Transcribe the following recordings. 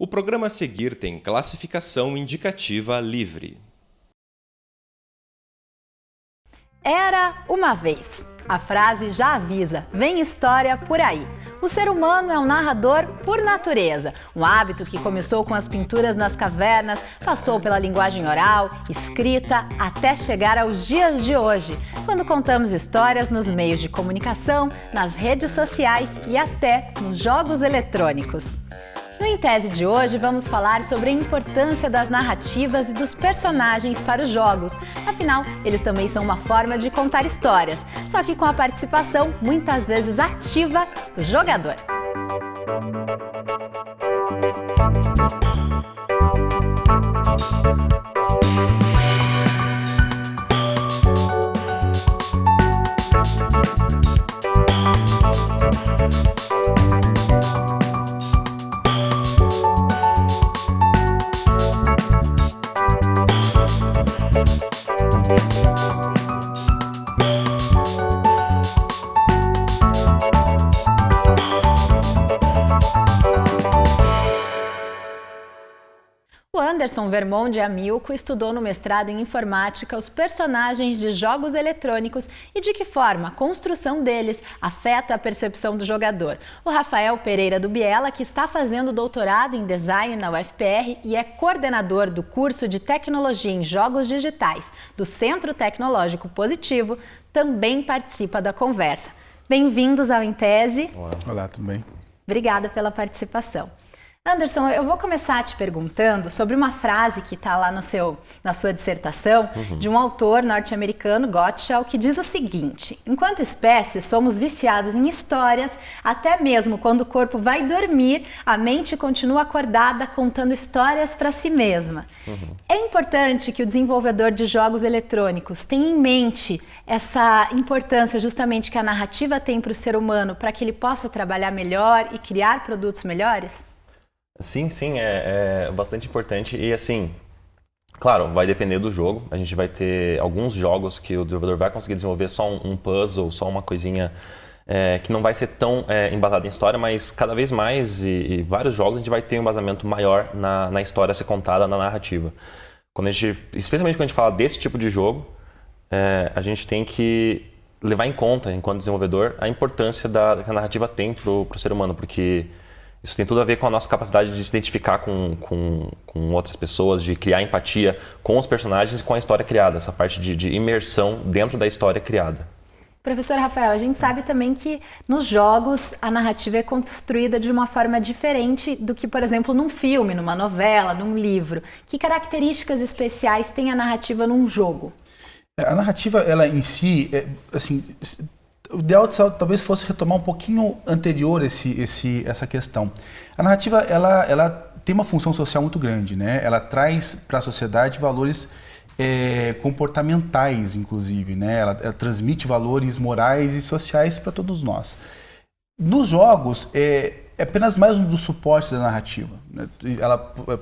O programa a seguir tem classificação indicativa livre. Era uma vez. A frase já avisa, vem história por aí. O ser humano é um narrador por natureza, um hábito que começou com as pinturas nas cavernas, passou pela linguagem oral, escrita, até chegar aos dias de hoje, quando contamos histórias nos meios de comunicação, nas redes sociais e até nos jogos eletrônicos. No Em Tese de hoje, vamos falar sobre a importância das narrativas e dos personagens para os jogos. Afinal, eles também são uma forma de contar histórias, só que com a participação, muitas vezes ativa, do jogador. Anderson Vermond de Amilco estudou no mestrado em informática os personagens de jogos eletrônicos e de que forma a construção deles afeta a percepção do jogador. O Rafael Pereira do Biela, que está fazendo doutorado em design na UFPR e é coordenador do curso de tecnologia em jogos digitais do Centro Tecnológico Positivo, também participa da conversa. Bem-vindos ao Em Tese. Olá, tudo bem? Obrigada pela participação. Anderson, eu vou começar te perguntando sobre uma frase que está lá na sua dissertação, de um autor norte-americano, Gottschall, que diz o seguinte: enquanto espécie, somos viciados em histórias, até mesmo quando o corpo vai dormir, a mente continua acordada contando histórias para si mesma. É importante que o desenvolvedor de jogos eletrônicos tenha em mente essa importância justamente que a narrativa tem para o ser humano, para que ele possa trabalhar melhor e criar produtos melhores? Sim, é bastante importante e assim, claro, vai depender do jogo. A gente vai ter alguns jogos que o desenvolvedor vai conseguir desenvolver só um puzzle, só uma coisinha que não vai ser tão embasado em história, mas cada vez mais e vários jogos a gente vai ter um embasamento maior na história a ser contada, na narrativa. Especialmente quando a gente fala desse tipo de jogo, a gente tem que levar em conta, enquanto desenvolvedor, a importância que a narrativa tem para o ser humano, porque isso tem tudo a ver com a nossa capacidade de se identificar com outras pessoas, de criar empatia com os personagens e com a história criada, essa parte de imersão dentro da história criada. Professor Rafael, a gente sabe também que nos jogos a narrativa é construída de uma forma diferente do que, por exemplo, num filme, numa novela, num livro. Que características especiais tem a narrativa num jogo? A narrativa, ela em si, assim, o ideal talvez fosse retomar um pouquinho anterior essa questão. A narrativa, ela tem uma função social muito grande, né? Ela traz para a sociedade valores comportamentais, inclusive, né? Ela transmite valores morais e sociais para todos nós. Nos jogos, é apenas mais um dos suportes da narrativa, né? Ela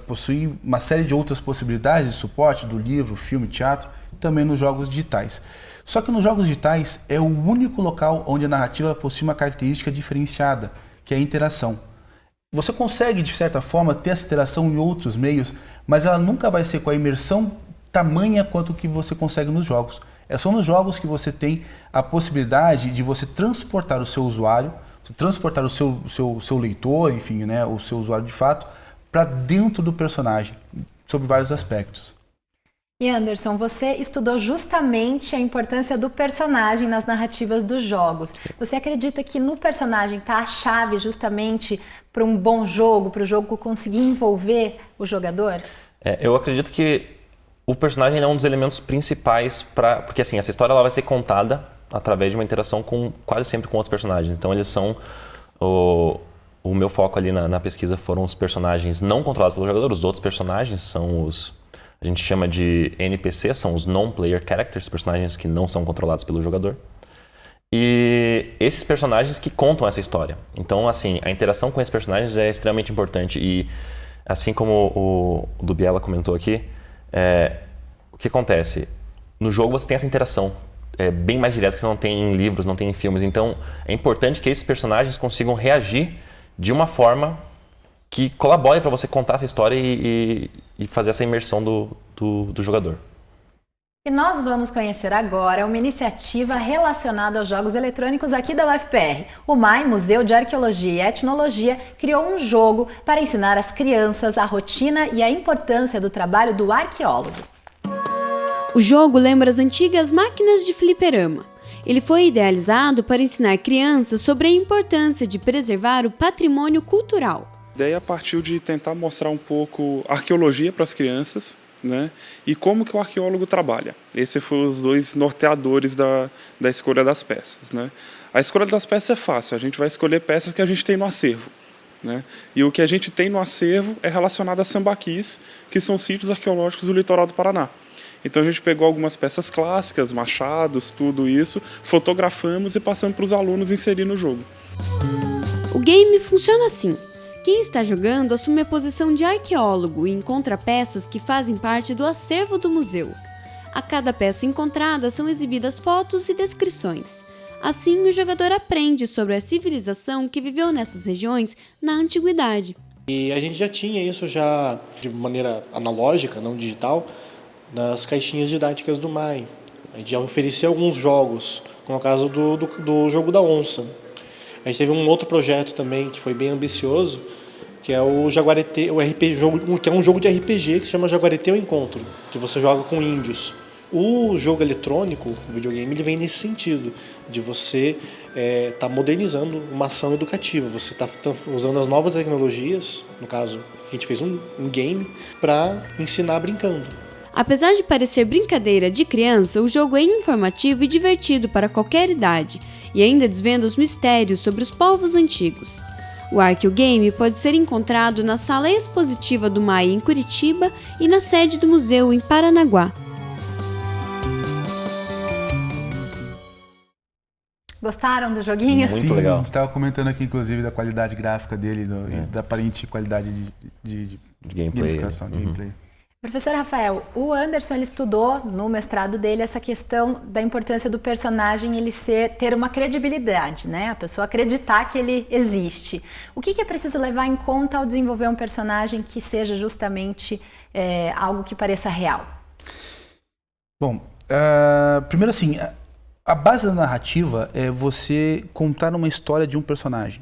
possui uma série de outras possibilidades de suporte, do livro, filme, teatro, também nos jogos digitais. Só que nos jogos digitais é o único local onde a narrativa possui uma característica diferenciada, que é a interação. Você consegue, de certa forma, ter essa interação em outros meios, mas ela nunca vai ser com a imersão tamanha quanto que você consegue nos jogos. São nos jogos que você tem a possibilidade de você transportar o seu usuário, transportar o seu leitor, enfim, né, o seu usuário de fato, para dentro do personagem, sobre vários aspectos. E Anderson, você estudou justamente a importância do personagem nas narrativas dos jogos. Você acredita que no personagem está a chave justamente para um bom jogo, para o jogo conseguir envolver o jogador? Eu acredito que o personagem é um dos elementos principais porque assim, essa história ela vai ser contada através de uma interação quase sempre com outros personagens. Então eles são o meu foco ali na pesquisa foram os personagens não controlados pelo jogador. Os outros personagens são a gente chama de NPC, são os non-player characters, personagens que não são controlados pelo jogador. E esses personagens que contam essa história. Então, assim, a interação com esses personagens é extremamente importante. E, assim como o do Biela comentou aqui, o que acontece? No jogo você tem essa interação bem mais direta que você não tem em livros, não tem em filmes. Então, é importante que esses personagens consigam reagir de uma forma que colabore para você contar essa história e fazer essa imersão do jogador. E nós vamos conhecer agora uma iniciativa relacionada aos jogos eletrônicos aqui da UFPR. O MAI, Museu de Arqueologia e Etnologia, criou um jogo para ensinar às crianças a rotina e a importância do trabalho do arqueólogo. O jogo lembra as antigas máquinas de fliperama. Ele foi idealizado para ensinar crianças sobre a importância de preservar o patrimônio cultural. A ideia partiu de tentar mostrar um pouco arqueologia para as crianças, né? E como que o arqueólogo trabalha. Esses foram os dois norteadores da escolha das peças, né? A escolha das peças é fácil, a gente vai escolher peças que a gente tem no acervo, né? E o que a gente tem no acervo é relacionado a sambaquis, que são sítios arqueológicos do litoral do Paraná. Então a gente pegou algumas peças clássicas, machados, tudo isso, fotografamos e passamos para os alunos inserir no jogo. O game funciona assim. Quem está jogando assume a posição de arqueólogo e encontra peças que fazem parte do acervo do museu. A cada peça encontrada são exibidas fotos e descrições. Assim, o jogador aprende sobre a civilização que viveu nessas regiões na antiguidade. E a gente já tinha isso já de maneira analógica, não digital, nas caixinhas didáticas do MAI. A gente já oferecia alguns jogos, como o caso do jogo da onça. A gente teve um outro projeto também que foi bem ambicioso, que é o Jaguareté, que é um jogo de RPG que se chama Jaguareté o Encontro, que você joga com índios. O jogo eletrônico, o videogame, ele vem nesse sentido, de você tá modernizando uma ação educativa. Você está usando as novas tecnologias, no caso, a gente fez um game para ensinar brincando. Apesar de parecer brincadeira de criança, o jogo é informativo e divertido para qualquer idade, e ainda desvenda os mistérios sobre os povos antigos. O Arqueogame pode ser encontrado na sala expositiva do MAI em Curitiba e na sede do museu em Paranaguá. Gostaram do joguinho? Muito Sim, legal. A gente estava comentando aqui, inclusive, da qualidade gráfica dele e da aparente qualidade de gameplay, gamificação, de gameplay. Professor Rafael, o Anderson ele estudou no mestrado dele essa questão da importância do personagem ele ter uma credibilidade, né? A pessoa acreditar que ele existe. O que é preciso levar em conta ao desenvolver um personagem que seja justamente algo que pareça real? Bom, primeiro assim, a base da narrativa é você contar uma história de um personagem.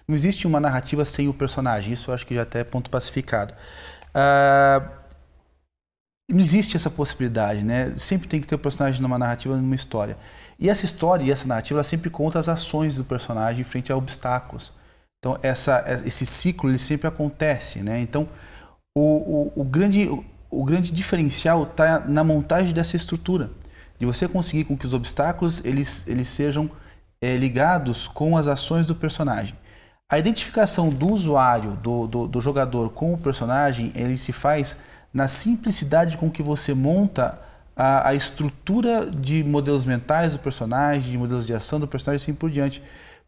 Não existe uma narrativa sem o personagem, isso eu acho que já até é ponto pacificado. Não existe essa possibilidade, né? Sempre tem que ter o personagem numa narrativa, numa história. E essa história e essa narrativa, ela sempre conta as ações do personagem frente a obstáculos. Então, esse ciclo, ele sempre acontece, né? Então, o grande diferencial está na montagem dessa estrutura. De você conseguir com que os obstáculos, eles sejam ligados com as ações do personagem. A identificação do usuário, do jogador com o personagem, ele se faz na simplicidade com que você monta a estrutura de modelos mentais do personagem, de modelos de ação do personagem e assim por diante.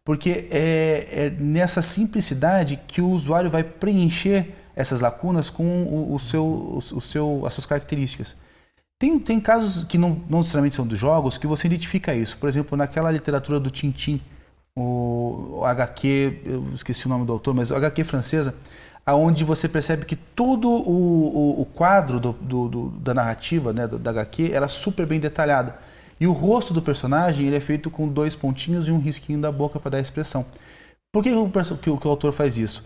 Porque é nessa simplicidade que o usuário vai preencher essas lacunas com as suas características. Tem casos que não necessariamente são dos jogos que você identifica isso. Por exemplo, naquela literatura do Tintin, o HQ, eu esqueci o nome do autor, mas o HQ francesa, onde você percebe que todo o quadro da narrativa, né, da HQ, era super bem detalhado. E o rosto do personagem ele é feito com 2 pontinhos e um risquinho da boca para dar expressão. Por que o autor faz isso?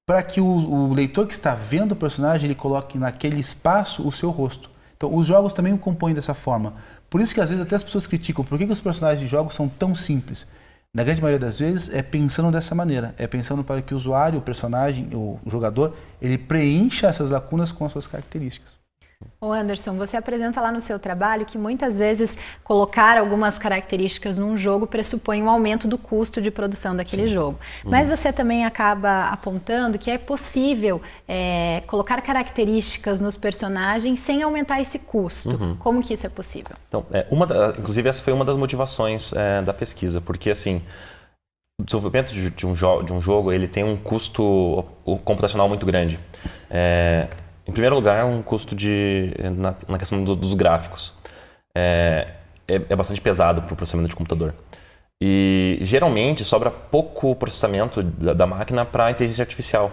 Para que o leitor que está vendo o personagem ele coloque naquele espaço o seu rosto. Então, os jogos também o compõem dessa forma. Por isso que às vezes até as pessoas criticam por que os personagens de jogos são tão simples. Na grande maioria das vezes é pensando dessa maneira, é pensando para que o usuário, o personagem, o jogador, ele preencha essas lacunas com as suas características. Ô Anderson, você apresenta lá no seu trabalho que muitas vezes colocar algumas características num jogo pressupõe um aumento do custo de produção daquele jogo. Mas você também acaba apontando que é possível colocar características nos personagens sem aumentar esse custo. Como que isso é possível? Então, inclusive essa foi uma das motivações da pesquisa, porque assim, o desenvolvimento de um jogo ele tem um custo computacional muito grande. Em primeiro lugar, um custo na questão dos gráficos. É bastante pesado para o processamento de computador. E, geralmente, sobra pouco processamento da máquina para a inteligência artificial.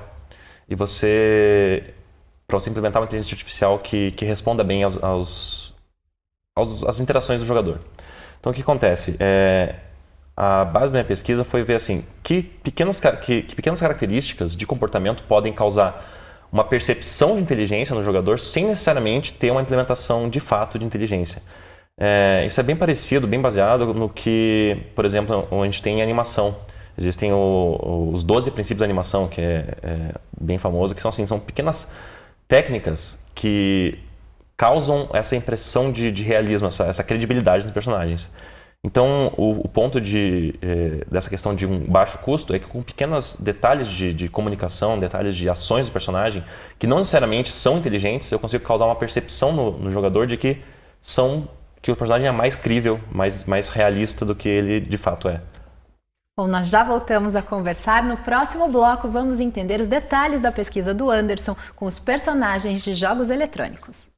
e para você implementar uma inteligência artificial que responda bem às interações do jogador. Então, o que acontece? A base da minha pesquisa foi ver assim, que pequenas características de comportamento podem causar uma percepção de inteligência no jogador sem necessariamente ter uma implementação de fato de inteligência. Isso é bem parecido, bem baseado no que, por exemplo, a gente tem em animação. Existem os 12 princípios da animação, que é bem famoso, que são assim, são pequenas técnicas que causam essa impressão de realismo, essa credibilidade nos personagens. Então, o ponto dessa questão de um baixo custo é que com pequenos detalhes de comunicação, detalhes de ações do personagem, que não necessariamente são inteligentes, eu consigo causar uma percepção no jogador de que o personagem é mais crível, mais realista do que ele de fato é. Bom, nós já voltamos a conversar. No próximo bloco, vamos entender os detalhes da pesquisa do Anderson com os personagens de jogos eletrônicos.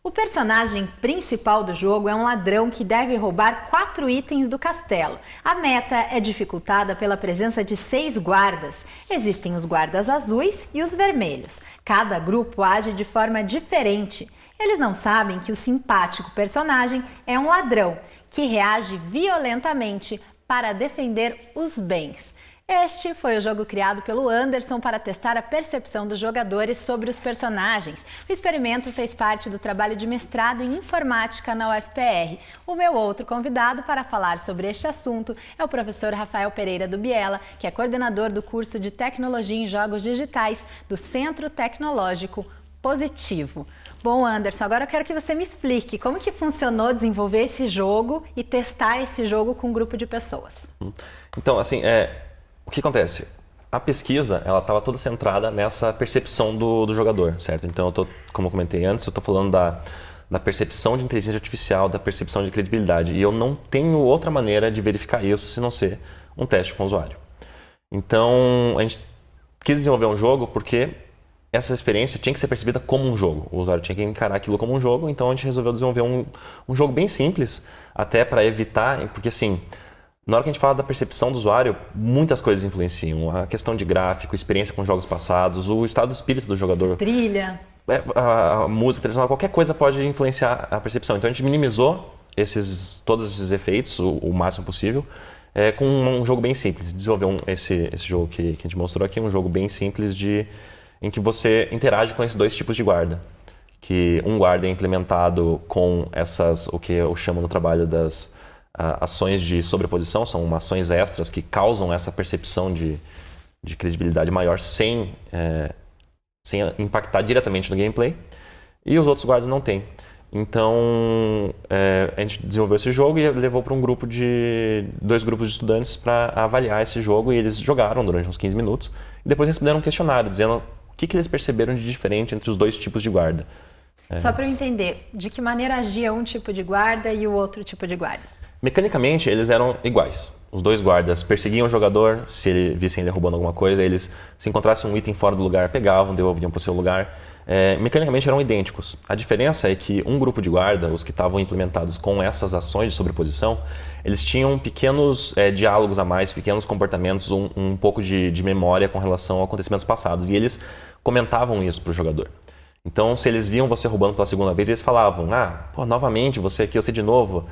O personagem principal do jogo é um ladrão que deve roubar 4 itens do castelo. A meta é dificultada pela presença de 6 guardas. Existem os guardas azuis e os vermelhos. Cada grupo age de forma diferente. Eles não sabem que o simpático personagem é um ladrão que reage violentamente para defender os bens. Este foi o jogo criado pelo Anderson para testar a percepção dos jogadores sobre os personagens. O experimento fez parte do trabalho de mestrado em informática na UFPR. O meu outro convidado para falar sobre este assunto é o professor Rafael Pereira do Biela, que é coordenador do curso de Tecnologia em Jogos Digitais do Centro Tecnológico Positivo. Bom, Anderson, agora eu quero que você me explique como que funcionou desenvolver esse jogo e testar esse jogo com um grupo de pessoas. Então, assim, o que acontece? A pesquisa, ela estava toda centrada nessa percepção do jogador, certo? Então, como eu comentei antes, eu estou falando da percepção de inteligência artificial, da percepção de credibilidade. E eu não tenho outra maneira de verificar isso se não ser um teste com o usuário. Então, a gente quis desenvolver um jogo porque essa experiência tinha que ser percebida como um jogo. O usuário tinha que encarar aquilo como um jogo, então a gente resolveu desenvolver um jogo bem simples, até para evitar, porque assim, na hora que a gente fala da percepção do usuário, muitas coisas influenciam. A questão de gráfico, experiência com jogos passados, o estado de espírito do jogador. Trilha. A música, tradicional, qualquer coisa pode influenciar a percepção. Então a gente minimizou todos esses efeitos o máximo possível com um jogo bem simples. Desenvolveu esse jogo que a gente mostrou aqui, um jogo bem simples em que você interage com esses 2 tipos de guarda. Que um guarda é implementado com o que eu chamo no trabalho das ações de sobreposição, são ações extras que causam essa percepção de credibilidade maior sem impactar diretamente no gameplay, e os outros guardas não têm. Então, a gente desenvolveu esse jogo e levou para 2 grupos de estudantes para avaliar esse jogo, e eles jogaram durante uns 15 minutos, e depois responderam um questionário dizendo o que eles perceberam de diferente entre os 2 tipos de guarda. Só para eu entender, de que maneira agia um tipo de guarda e o outro tipo de guarda? Mecanicamente, eles eram iguais. Os 2 guardas perseguiam o jogador, se vissem ele roubando alguma coisa, eles, se encontrassem um item fora do lugar, pegavam, devolviam para o seu lugar. Mecanicamente eram idênticos. A diferença é que um grupo de guarda, os que estavam implementados com essas ações de sobreposição, eles tinham pequenos diálogos a mais, pequenos comportamentos, um pouco de memória com relação a acontecimentos passados. E eles comentavam isso para o jogador. Então, se eles viam você roubando pela segunda vez, eles falavam, novamente, você aqui, você de novo.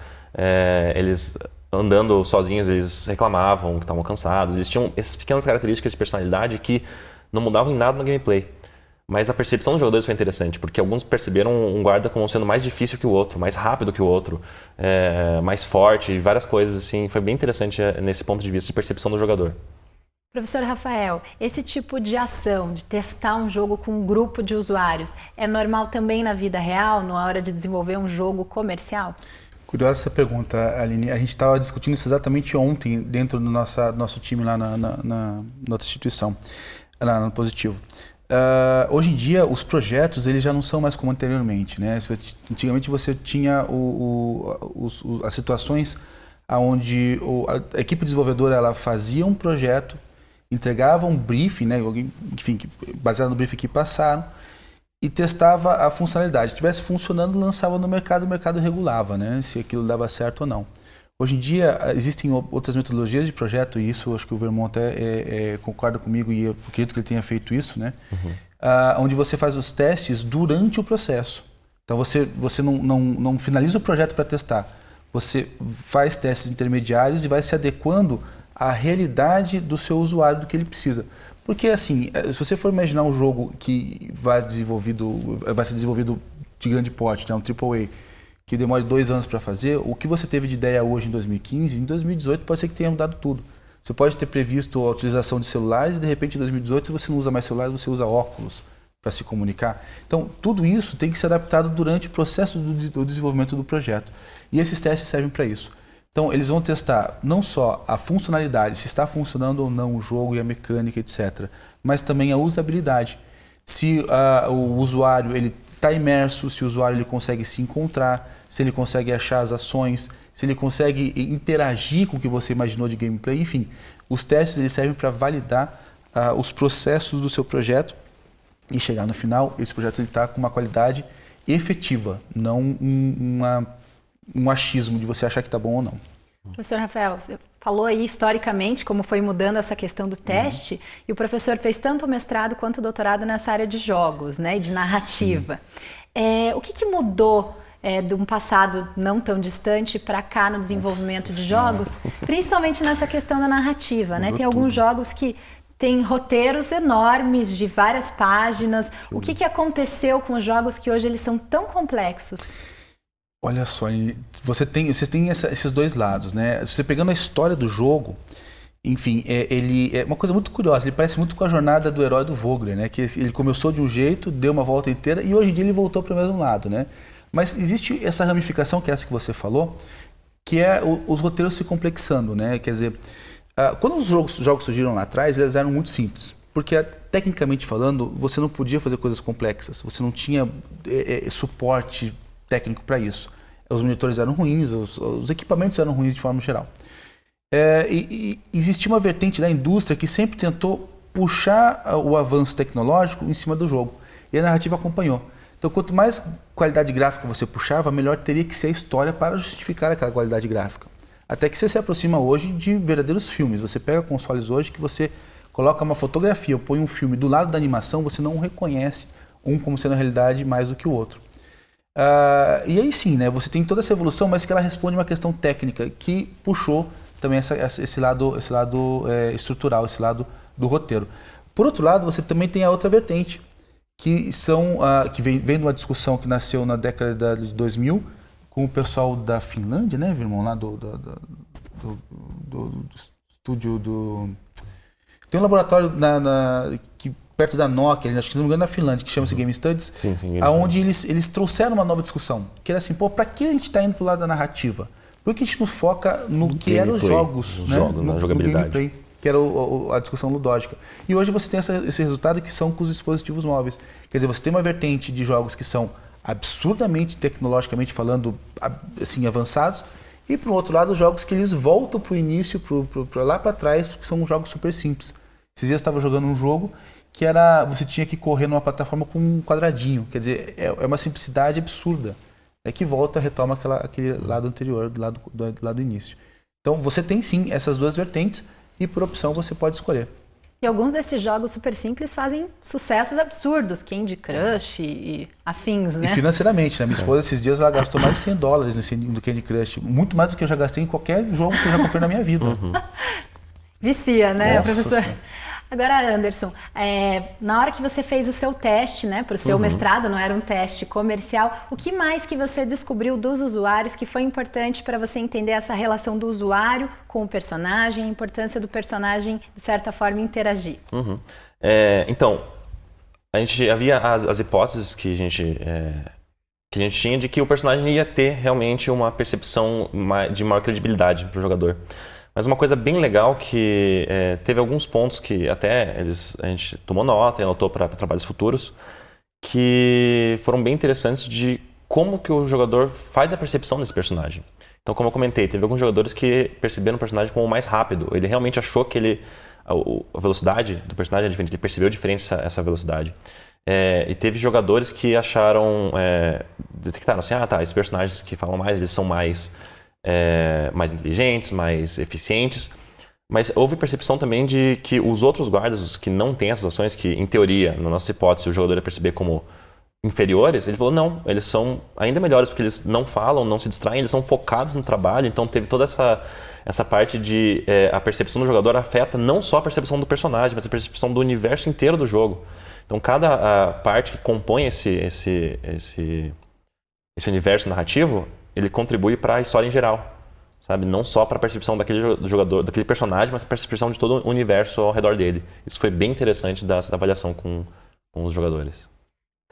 Eles andando sozinhos, eles reclamavam que estavam cansados. Eles tinham essas pequenas características de personalidade que não mudavam em nada no gameplay. Mas a percepção dos jogadores foi interessante, porque alguns perceberam um guarda como sendo mais difícil que o outro, mais rápido que o outro, mais forte, várias coisas assim. Foi bem interessante nesse ponto de vista de percepção do jogador. Professor Rafael, esse tipo de ação, de testar um jogo com um grupo de usuários, é normal também na vida real, na hora de desenvolver um jogo comercial? Curiosa essa pergunta, Aline. A gente estava discutindo isso exatamente ontem dentro do nosso time lá na outra instituição, no Positivo. Hoje em dia, os projetos eles já não são mais como anteriormente, né? Antigamente você tinha as situações onde a equipe desenvolvedora ela fazia um projeto, entregava um briefing, né? Enfim, baseado no briefing que passaram, e testava a funcionalidade. Se estivesse funcionando, lançava no mercado, o mercado regulava, né? Se aquilo dava certo ou não. Hoje em dia, existem outras metodologias de projeto, e isso acho que o Vermont até concorda comigo, e eu acredito que ele tenha feito isso, né? Onde você faz os testes durante o processo. Então, você não finaliza o projeto para testar. Você faz testes intermediários e vai se adequando à realidade do seu usuário, do que ele precisa. Porque, assim, se você for imaginar um jogo que vai ser desenvolvido de grande porte, né? Um AAA, que demore 2 anos para fazer, o que você teve de ideia hoje em 2015, em 2018 pode ser que tenha mudado tudo. Você pode ter previsto a utilização de celulares e de repente em 2018 se você não usa mais celulares, você usa óculos para se comunicar. Então tudo isso tem que ser adaptado durante o processo do desenvolvimento do projeto. E esses testes servem para isso. Então eles vão testar não só a funcionalidade, se está funcionando ou não o jogo e a mecânica, etc. Mas também a usabilidade. Se o usuário ele está imerso, se o usuário ele consegue se encontrar, se ele consegue achar as ações, se ele consegue interagir com o que você imaginou de gameplay, enfim. Os testes eles servem para validar os processos do seu projeto e chegar no final, esse projeto está com uma qualidade efetiva, não um achismo de você achar que está bom ou não. Professor Rafael, você falou aí historicamente como foi mudando essa questão do teste, e o professor fez tanto o mestrado quanto o doutorado nessa área de jogos, né, e de narrativa. O que mudou de um passado não tão distante para cá no desenvolvimento de jogos, principalmente nessa questão da narrativa, né? Tem alguns jogos que têm roteiros enormes de várias páginas. O que aconteceu com os jogos que hoje eles são tão complexos? Olha só, você tem esses dois lados, né? Você pegando a história do jogo, enfim, ele é uma coisa muito curiosa, ele parece muito com a jornada do herói do Vogler, né? Que ele começou de um jeito, deu uma volta inteira e hoje em dia ele voltou para o mesmo lado, né? Mas existe essa ramificação, que é essa que você falou, que é os roteiros se complexando, né? Quer dizer, quando os jogos surgiram lá atrás, eles eram muito simples. Porque, tecnicamente falando, você não podia fazer coisas complexas, você não tinha suporte técnico para isso. Os monitores eram ruins, os equipamentos eram ruins de forma geral. E existia uma vertente da indústria que sempre tentou puxar o avanço tecnológico em cima do jogo. E a narrativa acompanhou. Então, quanto mais qualidade gráfica você puxava, melhor teria que ser a história para justificar aquela qualidade gráfica. Até que você se aproxima hoje de verdadeiros filmes. Você pega consoles hoje que você coloca uma fotografia, põe um filme do lado da animação, você não reconhece um como sendo a realidade mais do que o outro. E aí sim, né, você tem toda essa evolução, mas que ela responde uma questão técnica que puxou também esse lado estrutural, esse lado do roteiro. Por outro lado, você também tem a outra vertente, que vem de uma discussão que nasceu na década de 2000 com o pessoal da Finlândia, né, irmão, lá do estúdio do... Tem um laboratório perto da Nokia, acho que não me engano, na Finlândia, que chama-se Game Studies, onde eles trouxeram uma nova discussão, que era assim, para que a gente está indo para o lado da narrativa? Por que a gente não foca no que eram os jogos, né? Na jogabilidade. No gameplay, que era a discussão ludótica. E hoje você tem esse resultado que são com os dispositivos móveis. Quer dizer, você tem uma vertente de jogos que são absurdamente, tecnologicamente falando, assim, avançados, e, por outro lado, os jogos que eles voltam para o início, lá para trás, que são jogos super simples. Esses dias eu estava jogando um jogo que você tinha que correr numa plataforma com um quadradinho. Quer dizer, é uma simplicidade absurda. Que retoma aquele lado anterior, do lado do início. Então, você tem sim essas duas vertentes e, por opção, você pode escolher. E alguns desses jogos super simples fazem sucessos absurdos, Candy Crush e afins, né? E financeiramente, né? Minha esposa, esses dias, ela gastou mais de $100 no Candy Crush. Muito mais do que eu já gastei em qualquer jogo que eu já comprei na minha vida. Vicia, né, Nossa professor? Senhora. Agora, Anderson, na hora que você fez o seu teste, né, para o seu mestrado, não era um teste comercial, o que mais que você descobriu dos usuários que foi importante para você entender essa relação do usuário com o personagem, a importância do personagem, de certa forma, interagir? Então, a gente havia as hipóteses que a gente tinha de que o personagem ia ter realmente uma percepção de maior credibilidade para o jogador. Mas uma coisa bem legal que teve alguns pontos que até a gente tomou nota e anotou para trabalhos futuros, que foram bem interessantes de como que o jogador faz a percepção desse personagem. Então, como eu comentei, teve alguns jogadores que perceberam o personagem como o mais rápido. Ele realmente achou que a velocidade do personagem é diferente, ele percebeu diferente essa velocidade. E teve jogadores que acharam, detectaram assim, esses personagens que falam mais, eles são mais inteligentes, mais eficientes, mas houve percepção também de que os outros guardas que não têm essas ações, que em teoria, na nossa hipótese, o jogador ia perceber como inferiores, ele falou, não, eles são ainda melhores porque eles não falam, não se distraem, eles são focados no trabalho, então teve toda essa parte de a percepção do jogador afeta não só a percepção do personagem, mas a percepção do universo inteiro do jogo. Então cada parte que compõe esse universo narrativo, ele contribui para a história em geral, sabe? Não só para a percepção daquele jogador, daquele personagem, mas para a percepção de todo o universo ao redor dele. Isso foi bem interessante da avaliação com os jogadores.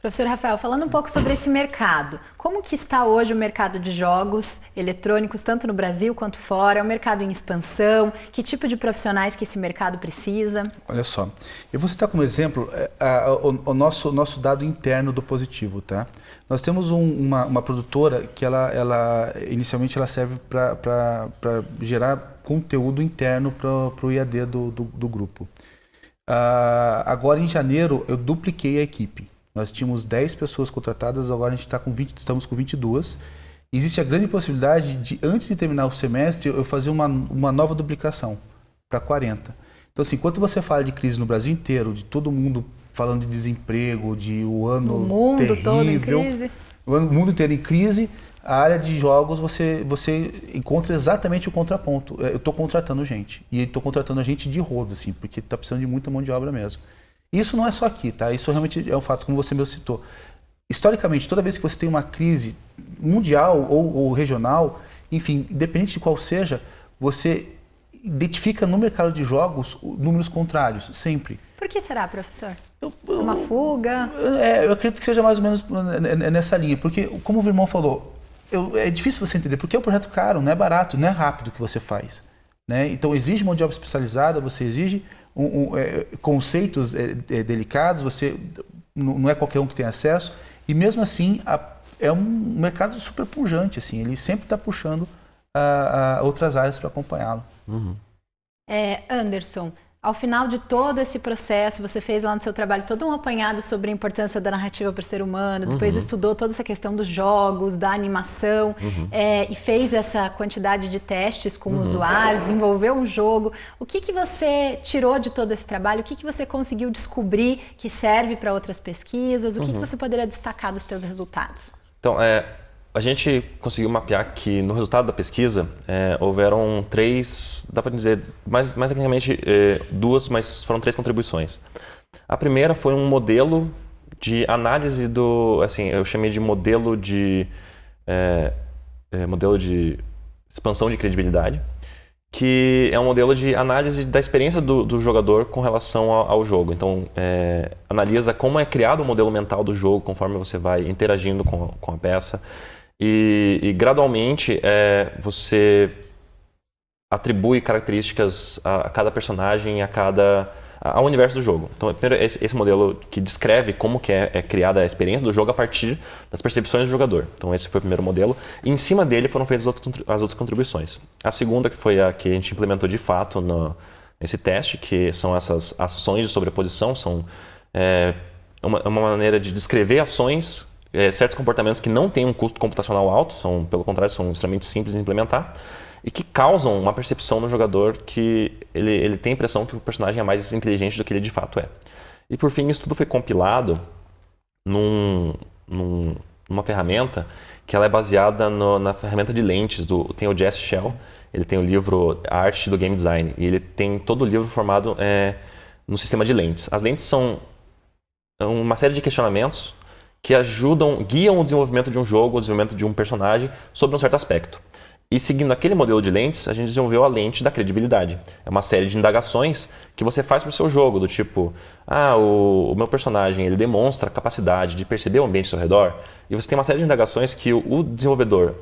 Professor Rafael, falando um pouco sobre esse mercado, como que está hoje o mercado de jogos eletrônicos, tanto no Brasil quanto fora? É um mercado em expansão? Que tipo de profissionais que esse mercado precisa? Olha só, eu vou citar como exemplo o nosso dado interno do Positivo, tá? Nós temos uma produtora que inicialmente ela serve para gerar conteúdo interno para o IAD do grupo. Agora em janeiro eu dupliquei a equipe. Nós tínhamos 10 pessoas contratadas, agora a gente estamos com 22. Existe a grande possibilidade de, antes de terminar o semestre, eu fazer uma nova duplicação para 40. Então, assim, enquanto você fala de crise no Brasil inteiro, de todo mundo falando de desemprego, de o ano o mundo terrível, todo em crise. O mundo inteiro em crise, a área de jogos você encontra exatamente o contraponto. Eu estou contratando gente, e estou contratando gente de rodo, assim, porque está precisando de muita mão de obra mesmo. Isso não é só aqui, tá? Isso realmente é um fato, como você mesmo citou. Historicamente, toda vez que você tem uma crise mundial ou regional, enfim, independente de qual seja, você identifica no mercado de jogos números contrários, sempre. Por que será, professor? Uma fuga? Eu acredito que seja mais ou menos nessa linha, porque, como o irmão falou, é difícil você entender, porque é um projeto caro, não é barato, não é rápido que você faz. Né? Então, exige mão de obra especializada, você exige conceitos delicados, você não é qualquer um que tem acesso, e mesmo assim é um mercado super pujante, assim, ele sempre está puxando outras áreas para acompanhá-lo. Anderson, ao final de todo esse processo, você fez lá no seu trabalho todo um apanhado sobre a importância da narrativa para o ser humano, depois estudou toda essa questão dos jogos, da animação, e fez essa quantidade de testes com usuários, desenvolveu um jogo. O que você tirou de todo esse trabalho? O que você conseguiu descobrir que serve para outras pesquisas? O que você poderia destacar dos seus resultados? Então, a gente conseguiu mapear que no resultado da pesquisa houveram 3, dá para dizer, mais tecnicamente 2, mas foram 3 contribuições. A primeira foi um modelo de análise eu chamei de modelo de expansão de credibilidade, que é um modelo de análise da experiência do jogador com relação ao jogo. Então, analisa como é criado o modelo mental do jogo conforme você vai interagindo com a peça. E gradualmente você atribui características a cada personagem, ao universo do jogo. Então, primeiro, esse modelo que descreve como que é criada a experiência do jogo a partir das percepções do jogador. Então, esse foi o primeiro modelo. E em cima dele foram feitas as outras contribuições. A segunda, que foi a que a gente implementou de fato nesse teste, que são essas ações de sobreposição, são uma maneira de descrever ações, certos comportamentos que não têm um custo computacional alto, pelo contrário, são extremamente simples de implementar, e que causam uma percepção no jogador que ele tem a impressão que o personagem é mais inteligente do que ele de fato é. E por fim, isso tudo foi compilado numa ferramenta que ela é baseada na ferramenta de lentes, tem o Jess Shell, ele tem o livro Arte do Game Design, e ele tem todo o livro formado no sistema de lentes. As lentes são uma série de questionamentos que guiam o desenvolvimento de um jogo, o desenvolvimento de um personagem sobre um certo aspecto. E seguindo aquele modelo de lentes, a gente desenvolveu a lente da credibilidade. É uma série de indagações que você faz para o seu jogo, do tipo, o meu personagem ele demonstra a capacidade de perceber o ambiente ao seu redor, e você tem uma série de indagações que o desenvolvedor,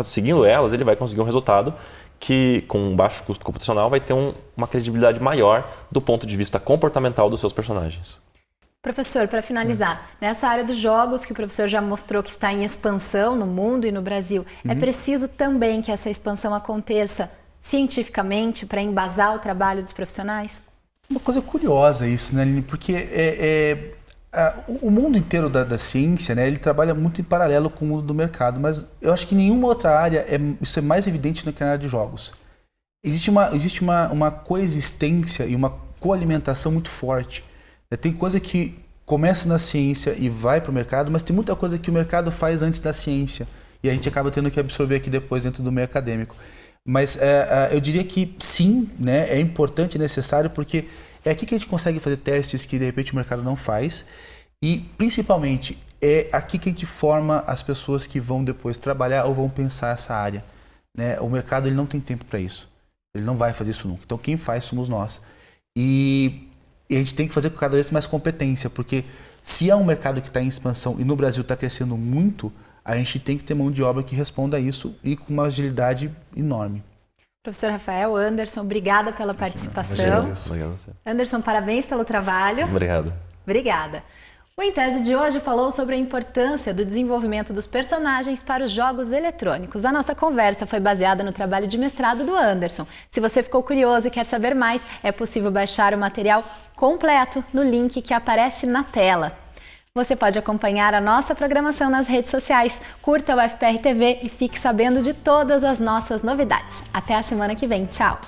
seguindo elas, ele vai conseguir um resultado que, com um baixo custo computacional, vai ter uma credibilidade maior do ponto de vista comportamental dos seus personagens. Professor, para finalizar, nessa área dos jogos que o professor já mostrou que está em expansão no mundo e no Brasil, é preciso também que essa expansão aconteça cientificamente para embasar o trabalho dos profissionais? Uma coisa curiosa isso, né, Aline? Porque o mundo inteiro da ciência, né, ele trabalha muito em paralelo com o mundo do mercado, mas eu acho que em nenhuma outra área isso é mais evidente do que na área de jogos. Existe uma coexistência e uma coalimentação muito forte. Tem coisa que começa na ciência e vai para o mercado, mas tem muita coisa que o mercado faz antes da ciência e a gente acaba tendo que absorver aqui depois dentro do meio acadêmico. Mas eu diria que sim, né, é importante, é necessário, porque é aqui que a gente consegue fazer testes que de repente o mercado não faz e principalmente é aqui que a gente forma as pessoas que vão depois trabalhar ou vão pensar essa área, né? O mercado ele não tem tempo para isso, ele não vai fazer isso nunca, então quem faz somos nós. E a gente tem que fazer com cada vez mais competência, porque se é um mercado que está em expansão e no Brasil está crescendo muito, a gente tem que ter mão de obra que responda a isso e com uma agilidade enorme. Professor Rafael, Anderson, obrigada pela participação. Obrigado. Anderson, parabéns pelo trabalho. Obrigado. Obrigada. O Em Tese de hoje falou sobre a importância do desenvolvimento dos personagens para os jogos eletrônicos. A nossa conversa foi baseada no trabalho de mestrado do Anderson. Se você ficou curioso e quer saber mais, é possível baixar o material completo no link que aparece na tela. Você pode acompanhar a nossa programação nas redes sociais, curta o FPR TV e fique sabendo de todas as nossas novidades. Até a semana que vem. Tchau!